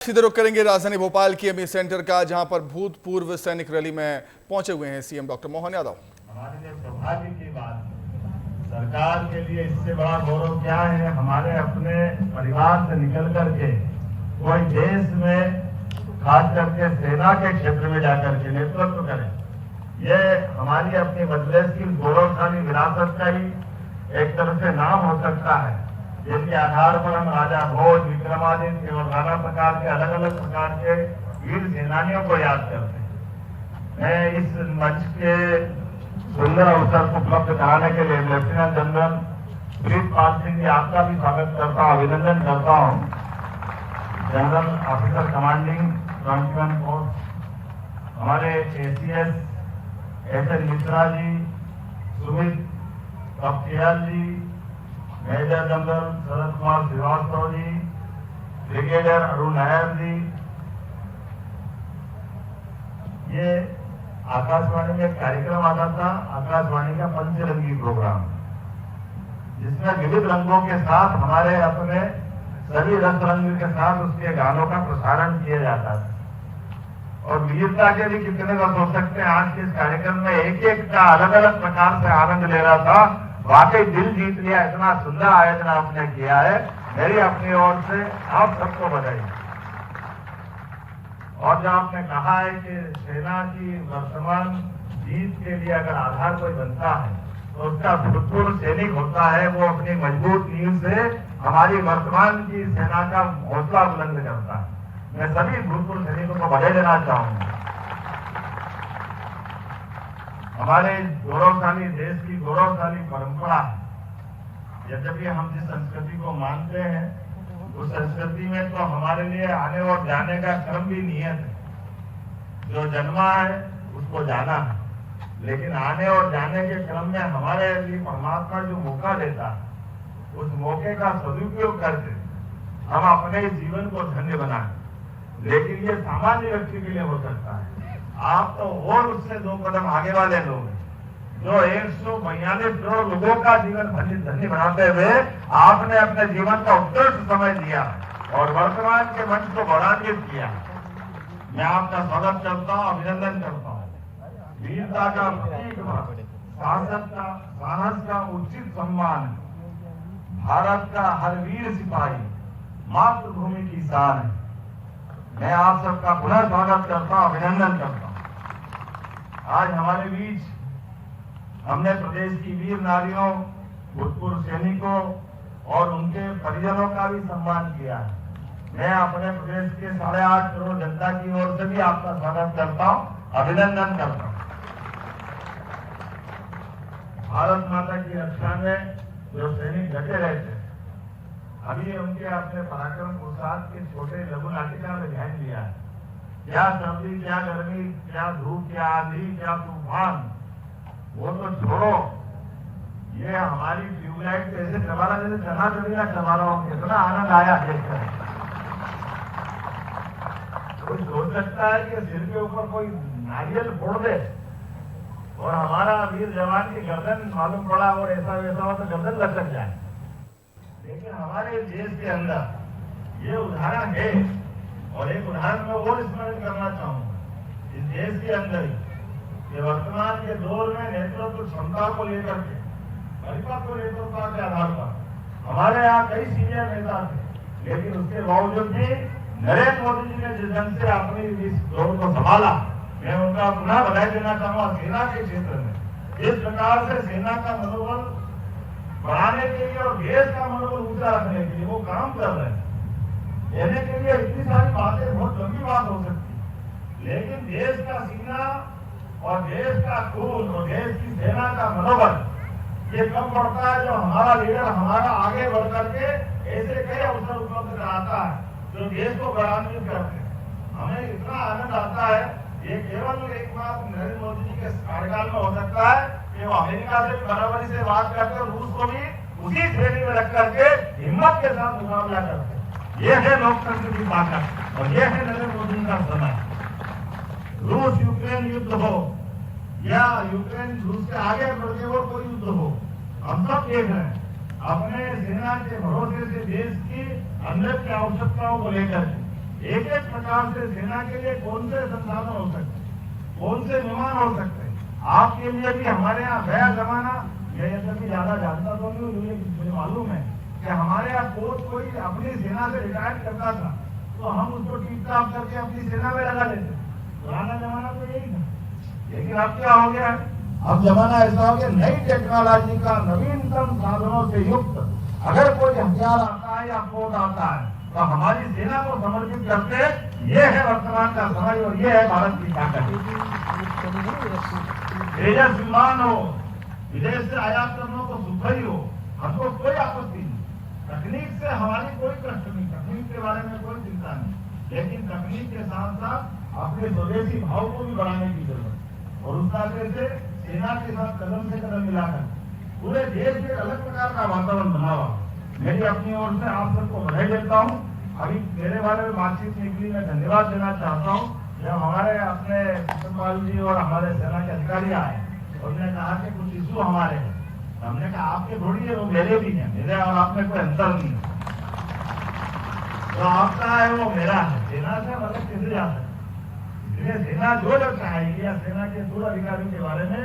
सीधे रुख करेंगे राजधानी भोपाल की एमई सेंटर का, जहां पर भूतपूर्व सैनिक रैली में पहुंचे हुए हैं सीएम डॉक्टर मोहन यादव। हमारे लिए सौभाग्य की बात है, सरकार के लिए इससे बड़ा गौरव क्या है। हमारे अपने परिवार से निकल करके कोई देश में खास करके सेना के क्षेत्र में जाकर के नेतृत्व करे, ये हमारी अपनी मजलिस की गौरवशाली विरासत का ही एक तरह से नाम हो सकता है, जिसके आधार पर हम राजा भोज, विक्रमादित्य और नाना प्रकार के अलग अलग प्रकार के वीर सेनानियों को याद करते हैं। मैं इस मंच के सुंदर अवसर को उपलब्ध कराने के लिए लेफ्टिनेंट जनरल प्रीतपाल सिंह जी आपका भी स्वागत करता हूँ, अभिनंदन करता हूँ। जनरल ऑफिसर कमांडिंग 21 फोर्स, हमारे ACS SN मिश्रा जी, सुमित कपटियाल जी, major general Sharad Kumar Srivastava ji, brigadier Arun Nair जी। ये आकाशवाणी में एक कार्यक्रम आता था, आकाशवाणी का पंचरंगी प्रोग्राम, जिसमें विविध रंगों के साथ हमारे अपने सभी रंग रंग के साथ उसके गानों का प्रसारण किया जाता था। और वीरता के भी कितने रस हो सकते हैं। आज के इस कार्यक्रम में एक एक का अलग अलग प्रकार से आनंद ले रहा था। वाकई दिल जीत लिया, इतना सुंदर आयोजन आपने किया है। मेरी अपनी ओर से आप सबको बधाई। और जो आपने कहा है कि सेना की वर्तमान जीत के लिए अगर आधार कोई बनता है तो उसका भूतपूर्व सैनिक होता है। वो अपनी मजबूत नींव से हमारी वर्तमान की सेना का हौसला बुलंद करता है। मैं सभी भूतपूर्व सैनिकों को बधाई देना चाहूंगा। हमारे गौरवशाली देश की गौरवशाली परंपरा है। यद्यपि हम जिस संस्कृति को मानते हैं, उस संस्कृति में तो हमारे लिए आने और जाने का क्रम भी नियत है। जो जन्मा है उसको जाना है, लेकिन आने और जाने के क्रम में हमारे लिए परमात्मा जो मौका देता है, उस मौके का सदुपयोग करके हम अपने जीवन को धन्य बनाएं। लेकिन ये सामान्य व्यक्ति के लिए हो सकता है। आप तो और उससे 2 कदम आगे वाले लोग हैं, जो 142 करोड़ लोगों का जीवन धन्य बनाते हुए आपने अपने जीवन का उत्कृष्ट समय दिया और वर्तमान के मंच को गौरवान्वित किया। मैं आपका स्वागत करता हूँ, अभिनंदन करता हूँ। वीरता का प्रतीक, साहस का उचित सम्मान, भारत का हर वीर सिपाही मातृभूमि की शान है। मैं आप सबका पुनः स्वागत करता हूँ, अभिनंदन करता हूँ। आज हमारे बीच हमने प्रदेश की वीर नारियों, भूतपूर्व सैनिकों और उनके परिजनों का भी सम्मान किया है। मैं अपने प्रदेश के 8.5 करोड़ जनता की ओर से भी आपका स्वागत करता हूँ, अभिनंदन करता हूँ। भारत माता की रक्षा में जो सैनिक डटे रहते हैं, अभी उनके अपने पराक्रम पुरुषार्थ के छोटे लघु नाटिका में ध्यान दिया है। क्या सर्दी, क्या गर्मी, क्या धूप, क्या आंधी, क्या तूफान, वो तो छोड़ो। ये हमारी ट्यूबलाइट कैसे चला रहा, जैसे चना चली ना चला रहा हूँ। कितना आनंद आया देखकर। कोई सोच सकता है कि सिर के ऊपर कोई नारियल फोड़ दे और हमारा वीर जवान की गर्दन मालूम पड़ा और ऐसा वैसा हो तो गर्दन लटक जाए। लेकिन हमारे देश के अंदर ये उदाहरण है। और एक उदाहरण मैं और स्मरण करना चाहूंगा। इस देश के अंदर ये वर्तमान के दौर में नेतृत्व क्षमता को लेकर के, परिपक्व नेतृत्व के आधार पर हमारे यहाँ कई सीनियर नेता थे, लेकिन उसके बावजूद भी नरेंद्र मोदी जी ने जिस ढंग से अपनी इस दौर को संभाला, मैं उनका पुनः बधाई देना चाहूंगा। सेना के क्षेत्र में इस प्रकार से सेना का मनोबल बढ़ाने के लिए और देश का मनोबल ऊंचा रखने के लिए वो काम कर रहे हैं। लेने के लिए इतनी सारी बातें बहुत लंबी बात हो सकती है, लेकिन देश का सीना और देश का खून और देश की सेना का मनोबल ये कम पड़ता है जो हमारा लीडर हमारा आगे बढ़ करके ऐसे कई अवसर उपलब्ध कराता है जो देश को गौरवान्वित करते हैं। हमें इतना आनंद आता है। ये केवल एक बात नरेंद्र मोदी जी के कार्यकाल में हो सकता है कि वो अमेरिका से बराबरी से बात करते और रूस को भी उसी श्रेणी में रख करके हिम्मत के साथ मुकाबला करते। ये है लोकतंत्र की ताकत और ये है नरेंद्र मोदी का समय। रूस यूक्रेन युद्ध हो या यूक्रेन रूस के आगे बढ़ के और कोई युद्ध हो, हम सब देख रहे हैं। अपने सेना के भरोसे से देश की अंदर की आवश्यकताओं को लेकर एक एक प्रकार से सेना के लिए कौन से संसाधन हो सकते हैं, कौन से विमान हो सकते हैं। आपके लिए भी हमारे यहाँ गया जमाना, मैं यद्यपि ज्यादा जानता तो नहीं हूँ, मुझे मालूम है कि हमारे यहाँ कोई अपनी सेना से रिटायर करता था तो हम उसको टिप टाप करके अपनी सेना में लगा लेते। पुराना जमाना तो यही था। लेकिन अब क्या हो गया, अब जमाना ऐसा हो गया, नई टेक्नोलॉजी का नवीनतम साधनों से युक्त अगर कोई हथियार आता है या पोत आता है तो हमारी सेना को समर्पित करते। ये है वर्तमान का समय और ये है भारत की ताकत। तेजस विमान हो, विदेश से आयात करने को सुखई हो, हमको कोई आपत्ति नहीं। तकनीक से हमारी कोई कष्ट नहीं, तकनीक के बारे में कोई चिंता नहीं। लेकिन तकनीक के साथ साथ अपने स्वदेशी भाव को भी बढ़ाने की जरूरत और उस तरह से सेना के साथ कदम से कदम मिलाकर पूरे देश में अलग प्रकार का वातावरण बना हुआ। मेरी अपनी ओर से आप सबको बधाई देता हूँ। अभी मेरे बारे में बातचीत के लिए मैं धन्यवाद देना चाहता हूँ। जब हमारे अपने कृष्णपाल जी और हमारे सेना के अधिकारी आए, उन्होंने कहा कि कुछ इशू हमारे हैं, हमने कहा आपके थोड़ी है, वो मेरे भी हैं, मेरे और आप में कोई अंतर नहीं है। जो आपका है वो मेरा है, सेना से मतलब किसे जा सकते। इसलिए सेना जो जब चाहेगी या सेना के दूर अधिकारियों के बारे में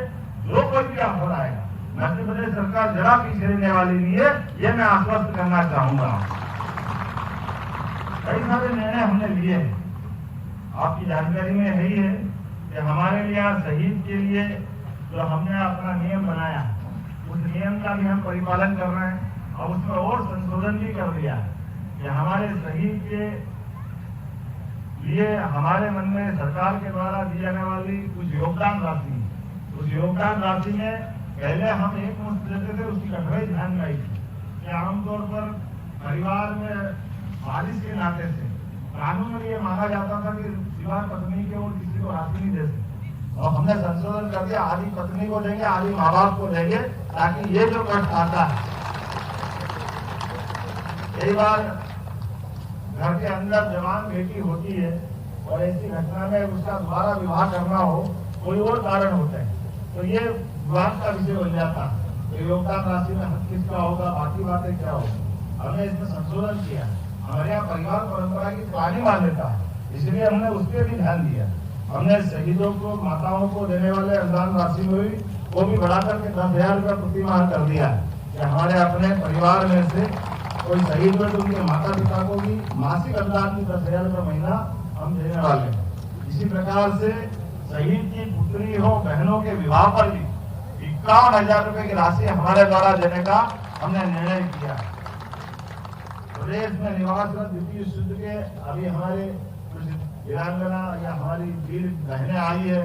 जो कोई भी आफत आएगा, मध्य प्रदेश सरकार जरा पीछे रहने वाली नहीं है, ये मैं आश्वस्त करना चाहूंगा। कई सारे निर्णय हमने लिए हैं, आपकी जानकारी में है ही है कि हमारे लिए शहीद के लिए जो हमने अपना नियम बनाया, उस नियम का भी हम परिपालन कर रहे हैं और उसमें और संशोधन भी कर दिया है कि हमारे शहीद के लिए हमारे मन में सरकार के द्वारा दी जाने वाली कुछ योगदान राशि, उस योगदान राशि में पहले हम एक मुश्त देते थे, उसकी कठोर ध्यान में आई थी कि आमतौर पर परिवार में बारिश के नाते से कानून में ये मांगा जाता था कि सिवा पत्नी के और किसी को राशि नहीं दे सकते, और हमने संशोधन कर दिया, आधी पत्नी को देंगे, आधी माँ बाप को देंगे, ताकि ये जो कष्ट आता है, कई बार घर के अंदर जवान बेटी होती है और ऐसी घटना में उसका दोबारा विवाह करना हो, कोई और कारण होते हैं, तो ये विवाद का विषय बन जाता है। तो योगदान राशि में हक किसका होगा, बाकी बातें क्या होगी, हमने इसमें संशोधन किया। हमारे यहाँ परिवार परंपरा की पुरानी मान्यता है, इसलिए हमने उस पर भी ध्यान दिया। हमने शहीदों को, माताओं को देने वाले अनुदान राशि में भी वो भी बढ़ाकर के 10,000 रुपये प्रति माह कर दिया है कि हमारे अपने परिवार में से कोई शहीद हुए तो उनके माता पिता को भी मासिक अनुदान की 10,000 रुपये महीना हम देने वाले हैं। इसी प्रकार से शहीद की पुत्री हो, बहनों के विवाह पर भी 51,000 रुपये की राशि हमारे द्वारा देने का हमने निर्णय किया। प्रदेश में निवासरत द्वितीय युद्ध के अभी हमारे कुछ वीरांगना या हमारी वीर बहनें आई है,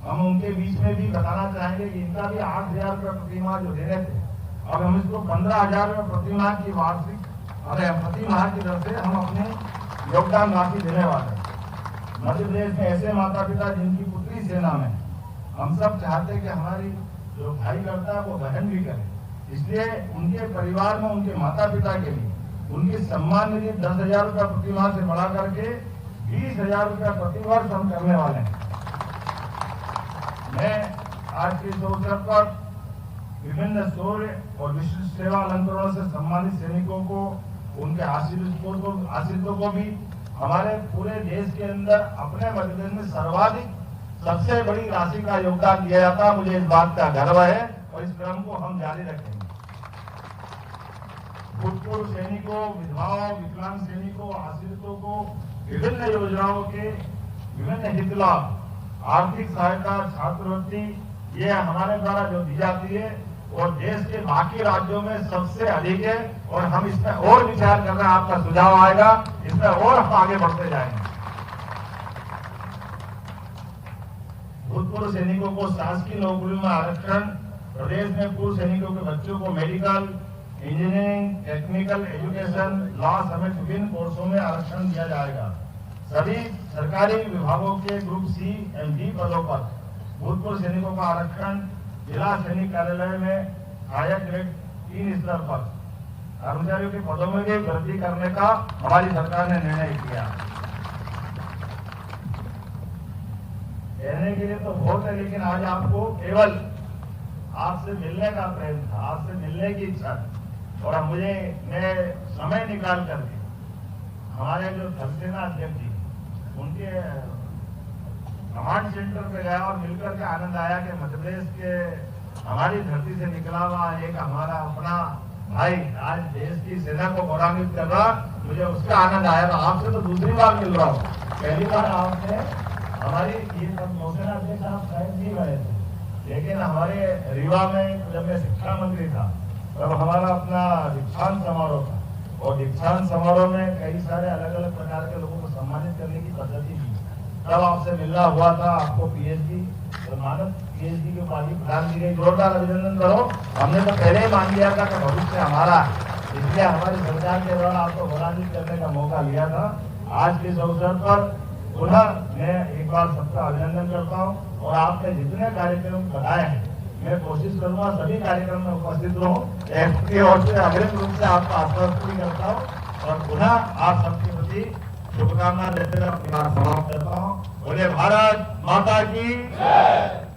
हम उनके बीच में भी बताना चाहेंगे कि इनका भी 8,000 रुपये प्रति माह जो दे रहे थे, अब हम इसको 15,000 रुपये प्रति माह की वार्षिक प्रति माह की दर से हम अपने योगदान राशि देने वाले हैं। मध्य प्रदेश में ऐसे माता पिता जिनकी पुत्री सेना में, हम सब चाहते हैं कि हमारी जो भाई करता है वो बहन भी करे, इसलिए उनके परिवार में उनके माता पिता के लिए उनकी सम्मान निधि 10,000 रुपये प्रति माह से बढ़ा करके 20,000 रुपये प्रति वर्ष हम करने वाले हैं। मैं आज के इस अवसर पर विभिन्न शौर्य और विशिष्ट सेवा अलंकरणों से सम्मानित सैनिकों को, उनके आश्रितों को भी हमारे पूरे देश के अंदर अपने मध्य प्रदेश में सर्वाधिक सबसे बड़ी राशि का योगदान दिया जाता है। मुझे इस बात का गर्व है और इस क्रम को हम जारी रखेंगे। भूतपूर्व सैनिकों, विधवाओं, विकलांग सैनिकों, आश्रितों को विभिन्न योजनाओं के विभिन्न हित लाभ, आर्थिक सहायता, छात्रवृत्ति, ये हमारे द्वारा जो दी जाती है और देश के बाकी राज्यों में सबसे अधिक है और हम इसमें और विचार कर रहे हैं। आपका सुझाव आएगा, इसमें और हम आगे बढ़ते जाएंगे। भूतपूर्व सैनिकों को शासकीय नौकरियों में आरक्षण, प्रदेश में पूर्व सैनिकों के बच्चों को medical, engineering, technical education, law समेत विभिन्न कोर्सों में आरक्षण दिया जाएगा। सभी सरकारी विभागों के ग्रुप सी एंड डी पदों पर भूतपूर्व सैनिकों का आरक्षण, जिला सैनिक कार्यालय में सहायक ग्रेड 3 स्तर पर कर्मचारियों के पदों में भी वृद्धि करने का हमारी सरकार ने निर्णय किया। कहने के लिए तो बहुत है, लेकिन आज आपको केवल आपसे मिलने का प्रेम था, आपसे मिलने की इच्छा थी और मैं समय निकाल करके हमारे जो थलसेना अध्यक्ष जी उनके कमांड सेंटर पे गया और मिलकर के आनंद आया कि मध्य प्रदेश के हमारी धरती से निकला हुआ एक हमारा अपना भाई आज देश की सेना को गौरवान्वित कर रहा, मुझे उसका आनंद आया। तो आपसे तो दूसरी बार मिल रहा हूँ, पहली बार आपने हमारी ये सब नौसेना अध्यक्ष आप शायद नहीं रहे थे, लेकिन हमारे रीवा में जब मैं शिक्षा मंत्री था तब हमारा अपना दीक्षांत समारोह था और दीक्षांत समारोह में कई सारे अलग अलग प्रकार के लोगों को सम्मानित करने की पद्धति थी। तब आपसे मिलना हुआ था, आपको पीएचडी मानद पीएचडी की उपाधि प्रदान की गई। जोरदार अभिनंदन करो। हमने तो पहले ही मान लिया था कि भविष्य हमारा, इसलिए हमारी सरकार के द्वारा आपको गौरवान्वित करने का मौका लिया था। आज के इस अवसर पर पुनः मैं एक बार सबका अभिनंदन करता हूँ और आपने जितने कार्यक्रम बताए हैं मैं कोशिश करूंगा सभी कार्यक्रम में उपस्थित रहूं। एफपी और से अग्रिम रूप से आपका आश्वस्त भी करता हूं और पुनः आप सबके प्रति शुभकामना देते हुए अपनी बात समाप्त करता हूं। बोले भारत माता की जय।